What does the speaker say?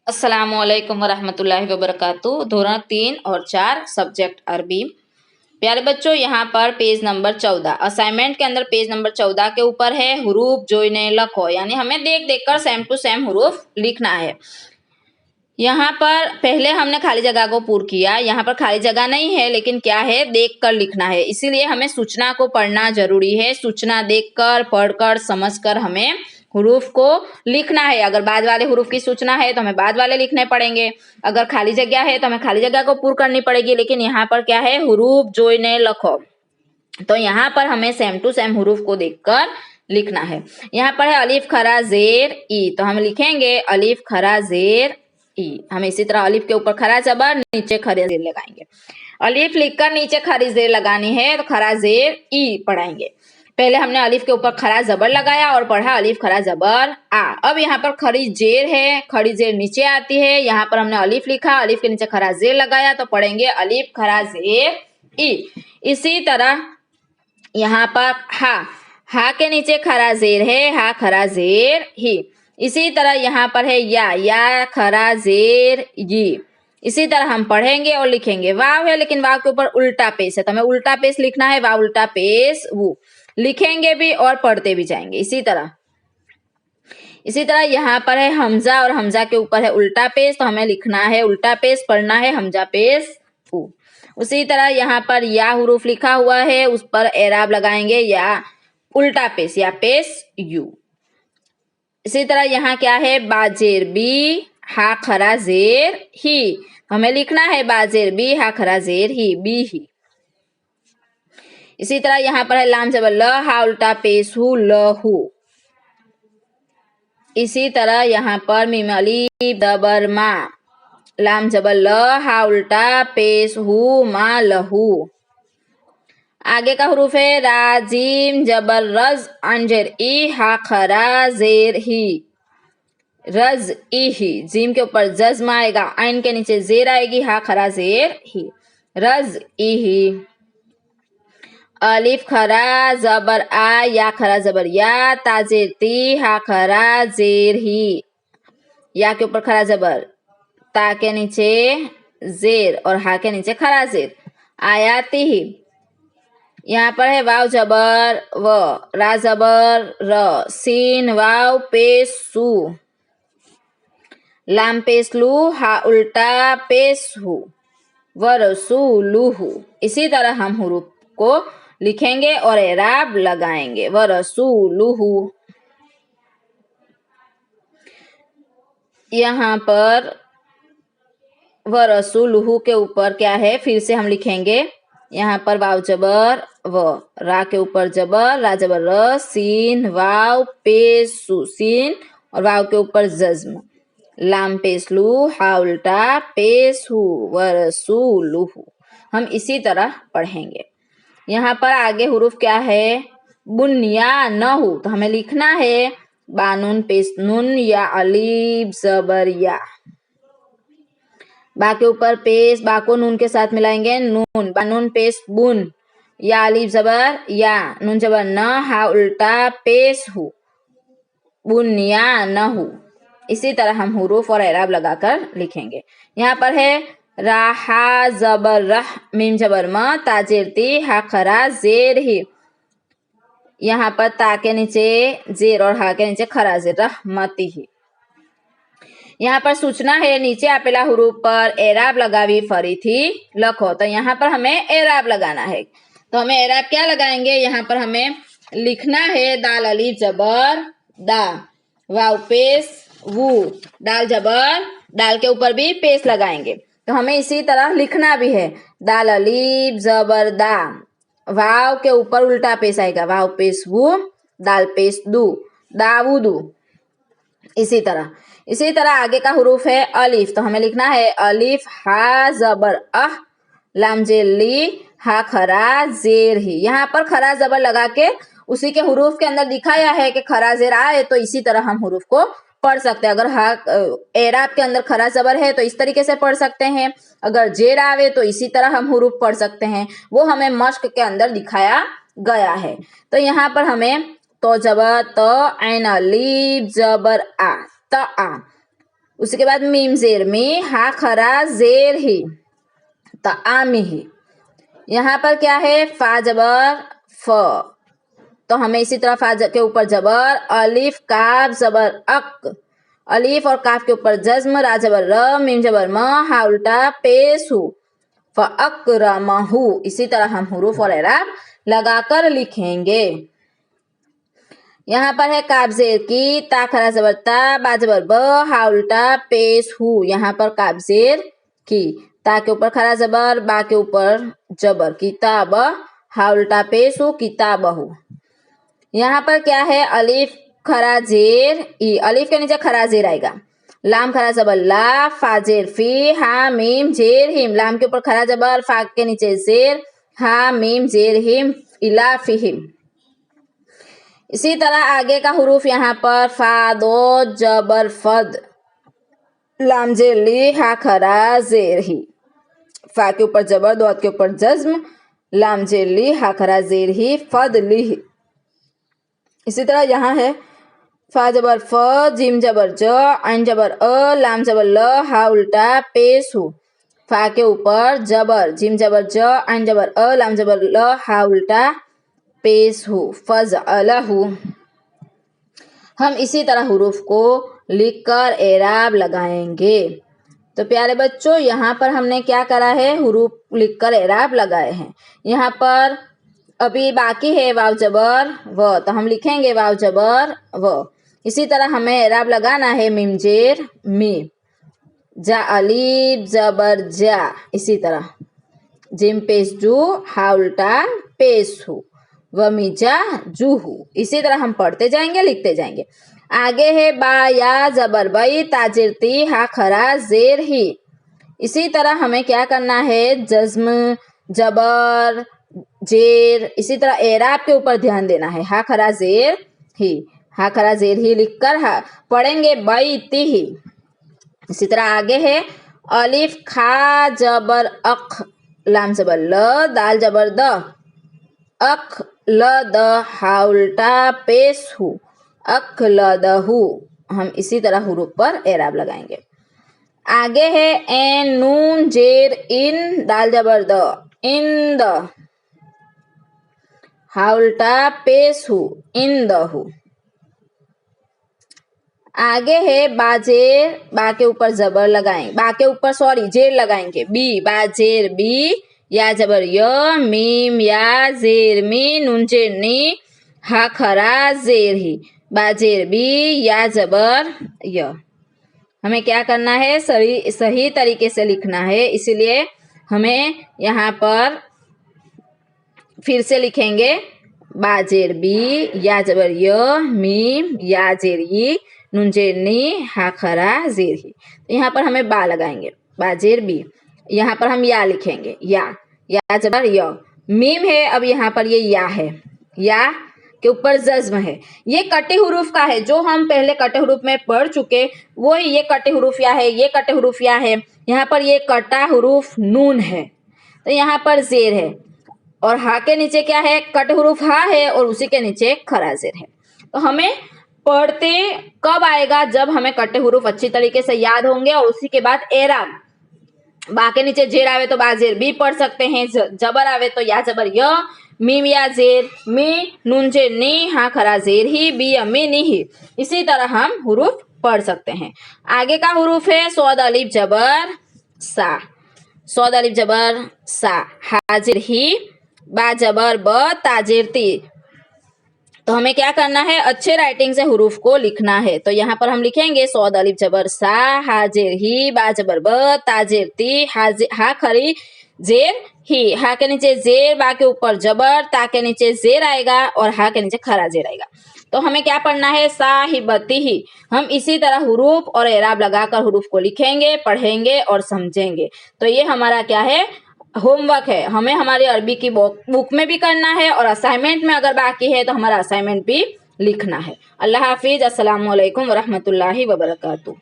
अस्सलामुअलैकुम वरहमतुल्लाहि वबरकातुहू। धोरण 3 और 4 सब्जेक्ट अरबी। प्यारे बच्चों, यहाँ पर पेज नंबर 14 असाइनमेंट के अंदर पेज नंबर 14 के ऊपर है हुरूफ जोइने लखो, यानी हमें देख देख कर सेम टू सेम हुरूफ लिखना है। यहाँ पर पहले हमने खाली जगह को पूर्ण किया, यहाँ पर खाली जगह नहीं है लेकिन क्या है, देख कर लिखना है। इसीलिए हमें सूचना को पढ़ना जरूरी है। सूचना देखकर, पढ़कर, समझकर हमें हुरूफ को लिखना है। अगर बाद वाले हुरूफ की सूचना है तो हमें बाद वाले लिखने पड़ेंगे, अगर खाली जगह है तो हमें खाली जगह को पूर्ण करनी पड़ेगी। लेकिन यहाँ पर क्या है, हुरूफ जोइने लखो, तो यहाँ पर हमें सेम टू सेम हुरूफ को देखकर लिखना है। यहाँ पर है अलिफ खरा जेर ई, तो हम लिखेंगे अलिफ खरा जेर ई। हम इसी तरह अलिफ के ऊपर खरा जबर, नीचे खरे जेर लगाएंगे। अलिफ लिखकर नीचे खरी जेर लगानी है तो खरा जेर ई पढ़ाएंगे। पहले हमने अलिफ के ऊपर खरा जबर लगाया और पढ़ा अलिफ खरा जबर आ। अब यहाँ पर खड़ी जेर है, खड़ी जेर नीचे आती है। यहाँ पर हमने अलिफ लिखा, अलिफ के नीचे खरा जेर लगाया तो पढ़ेंगे अलिफ खरा जेर ई। इसी तरह यहाँ पर हा के नीचे खरा जेर है, हा खरा जेर ही। इसी तरह यहाँ पर है या खरा जेर ये। इसी तरह हम पढ़ेंगे और लिखेंगे। वाव है लेकिन वाव के ऊपर उल्टा पेश है, तो हमें उल्टा पेश लिखना है। वाव उल्टा पेश वो, लिखेंगे भी और पढ़ते भी जाएंगे। इसी तरह यहाँ पर है हमजा और हमजा के ऊपर है उल्टा पेश, तो हमें लिखना है उल्टा पेश, पढ़ना है हमजा पेश फू। उसी तरह यहाँ पर या हुरूफ लिखा हुआ है, उस पर एराब लगाएंगे या उल्टा पेश या पेश यू। इसी तरह यहाँ क्या है, बाजेर बी हा खरा जेर ही, हमें लिखना है बाजेर बी हा खरा जेर ही, बी ही। इसी तरह यहाँ पर है लाम जबर ल, हा उल्टा पेश हु, लहू। इसी तरह यहाँ पर मीम अलीफ दबर मा, लाम जबर ल, हा उल्टा पेश हु, मा लहू। आगे का हुरूफ है राजीम जबर रज, अंजर ई हा खरा जेर ही, रज ई ही। जीम के ऊपर जज्म आएगा, आइन के नीचे जेर आएगी, हा खरा जेर ही, रज ई ही। अलिफ खरा जबर आ, या खरा जबर या, ताजेर ती हा खरा जेर ही। या के ऊपर खरा जबर, ता के नीचे जेर और हा के नीचे खरा जेर, आयाती ही। यहाँ पर है वाव जबर व, रा जबर र, सीन वाव पेश सू, लाम पेश लू, हा उल्टा पेश हु, वरसूलुहु। इसी तरह हम हुरूफ को लिखेंगे और एराब लगाएंगे। वरसूलुहु। यहाँ पर वरसूलुहु के ऊपर क्या है, फिर से हम लिखेंगे। यहाँ पर वाव जबर व, रा के ऊपर जबर, रा जबर र, सीन वाव पेश सु, सीन और वाव के ऊपर जज्म, लाम पेश लू, हा उल्टा पेश हु, वरसूलुहु। हम इसी तरह पढ़ेंगे। यहाँ पर आगे हुरूफ क्या है, बुनिया न हो, तो हमें लिखना है बानून पेश नून या अलीफ जबर या। बा के ऊपर पेश, बा को नून के साथ मिलाएंगे, नून, बानून पेश बुन, या अलीफ जबर या, नून जबर न, हा उल्टा पेश हु, बुनिया न हो। इसी तरह हम हुरूफ और एराब लगाकर लिखेंगे। यहाँ पर है राहा जबर रह, मीम जबर म, ताजेर ती हा खरा जेर ही। यहाँ पर ता के नीचे जेर और हा के नीचे खरा जेर, रहमती ही। यहाँ पर सूचना है नीचे आपेला हुरूफ पर एराब लगावी फरीथी लखो, तो यहाँ पर हमें एराब लगाना है। तो हमें एराब क्या लगाएंगे, यहाँ पर हमें लिखना है दाल अलीफ जबर दा, वाव पेश वू, दाल जबर, दाल के ऊपर भी पेश लगाएंगे। तो हमें इसी तरह लिखना भी है दाल अलीफ जबर दा, वाव के ऊपर उल्टा पेश आएगा, वाव पेश वू, दाल पेश दू, दाऊदू। इसी तरह आगे का हुरूफ है अलिफ, तो हमें लिखना है अलिफ हा जबर अह, लाम जेली, हा खरा जेर ही। यहाँ पर खरा जबर लगा के उसी के हुरूफ के अंदर दिखाया है कि खरा जेर आए, तो इसी तरह हम हुरूफ को पढ़ सकते हैं। अगर हा एराब के अंदर खरा जबर है तो इस तरीके से पढ़ सकते हैं, अगर जेर आवे तो इसी तरह हम हुरूफ पढ़ सकते हैं। वो हमें मश्क के अंदर दिखाया गया है। तो यहाँ पर हमें तो जबर त, ऐन अलीफ जबर आ, त आ, उसके बाद मीम जेर मी, हा खरा जेर ही, तामी ही। यहाँ पर क्या है, फा जबर फ, तो हमें इसी तरह फा के ऊपर जबर, अलिफ काफ जबर अक, अलिफ और काफ के ऊपर जज्म, रा जबर र, मीम जबर म, हा उल्टा पेश हु, फ़अक़रमहु। इसी तरह हम हुरूफ और एराब लगाकर लिखेंगे। यहाँ पर है काफ जेर की, ता खरा जबर ता, बा जबर ब, हा उल्टा पेश हु। यहाँ पर काफ जेर की, ता के ऊपर खरा जबर, बा के ऊपर जबर, किताब, हा उल्टा पेश हु, किताबहु। यहाँ पर क्या है, अलिफ खरा जेर ई, अलिफ के नीचे खरा जेर आएगा, लाम खरा जबर ला, फा जेर फी, हा मीम जेर हिम, लाम के ऊपर खरा जबर, फा के नीचे जेर, हा मीम जेर हिम, इला फिहिम। इसी तरह आगे का हुरूफ यहाँ पर फा दो जबर फद, लाम जेर ली, हा खरा जेर ही, फा के ऊपर जबर, दौत के ऊपर जज्म, लाम जेर ली, हा खरा जेर ही, फद ली। इसी तरह यहाँ है फा जबर फ, जिम जबर ज, ऐन जबर अ, लाम जबर ल, हा उल्टा पेश हु, फा के ऊपर जबर, जिम जबर ज, ऐन जबर अ, लाम जबर ल, हा उल्टा पेश हु, फज़अलहु। हम इसी तरह हुरूफ को लिखकर एराब लगाएंगे। तो प्यारे बच्चों, यहाँ पर हमने क्या करा है, हुरूफ लिखकर एराब लगाए हैं। यहाँ पर अभी बाकी है वाव जबर व, तो हम लिखेंगे वाव जबर व। इसी तरह हमें एराब लगाना है मीम जेर मी, जा अलीफ जबर जा, इसी तरह जिम पेश जू, हा उल्टा पेश हु, व मीजा जूहू। इसी तरह हम पढ़ते जाएंगे, लिखते जाएंगे। आगे है बा या जबर बई, ताजिर ती, हा खरा जेर ही। इसी तरह हमें क्या करना है, जज्म जबर जेर, इसी तरह एराब के ऊपर ध्यान देना है, हा खरा जेर ही, हा खरा जेर ही लिखकर पढ़ेंगे बैती ही। इसी तरह आगे है अलिफ खा जबर अख, लाम जबर ल, दाल जबर द, अख ल द, हा उल्टा पेश हु, अख ल दहु। हम इसी तरह हुरूफ पर एराब लगाएंगे। आगे है एन नून जेर इन, दाल जबर द, इन द, हा उल्टा पेश हु, इन दहु। आगे है बाजेर, बा के ऊपर जबर लगाएंगे, बा के ऊपर जेर लगाएंगे, बी, बाजेर बी, या जबर य, मीम या जेर मी, नून जेर नी, हा खरा जेर ही, बाजेर बी, या जबर य। हमें क्या करना है, सही तरीके से लिखना है, इसलिए हमें यहाँ पर फिर से लिखेंगे बाजेर बी, या जबर य, मीम या जेर ई, नून जेर नी, हा खरा जेर ही। तो यहाँ पर हमें बा लगाएंगे, बाजेर बी, यहाँ पर हम या लिखेंगे, या जबर य, मीम है, अब यहाँ पर ये या है, या के ऊपर जज्म है। ये कटे हुरूफ का है, जो हम पहले कटे हुरूफ में पढ़ चुके, वो ये कटे हुरूफ या है, ये कटे हुरूफ या है। यहाँ पर ये कटा हुरूफ नून है, तो यहाँ पर जेर है, और हा के नीचे क्या है, कट हुरूफ हा है, और उसी के नीचे खरा जेर है। तो हमें पढ़ते कब आएगा, जब हमें कटे हुरूफ अच्छी तरीके से याद होंगे, और उसी के बाद एराब, बा के नीचे जेर आवे तो बाजेर बी पढ़ सकते हैं, जबर आवे तो या जबर य, मीम या जेर मी, नून जेर नी, हा खरा जेर ही, बी अमी नी ही। इसी तरह हम हुरूफ पढ़ सकते हैं। आगे का हुरूफ है सौद अलिफ जबर सा, सौद अलिफ जबर सा, हाजिर ही, बा जबर ब, ताजिर ती। तो हमें क्या करना है, अच्छे राइटिंग से हुरूफ को लिखना है। तो यहाँ पर हम लिखेंगे सौद अलिफ जबर सा, हाजिर ही, बा जबर ब, ताजिर ती, हा खरी जेर ही, हा के नीचे जेर, बा के ऊपर जबर, ता के नीचे जेर आएगा, और हा के नीचे खरा जेर आएगा। तो हमें क्या पढ़ना है, साहिबती ही। हम इसी तरह हुरूफ और एराब लगाकर हुरूफ को लिखेंगे, पढ़ेंगे और समझेंगे। तो ये हमारा क्या है, होमवर्क है, हमें हमारी अरबी की बुक में भी करना है, और असाइनमेंट में अगर बाकी है तो हमारा असाइनमेंट भी लिखना है। अल्लाह हाफिज, अस्सलामु अलैकुम वरहमतुल्लाहि वबरकातुहू।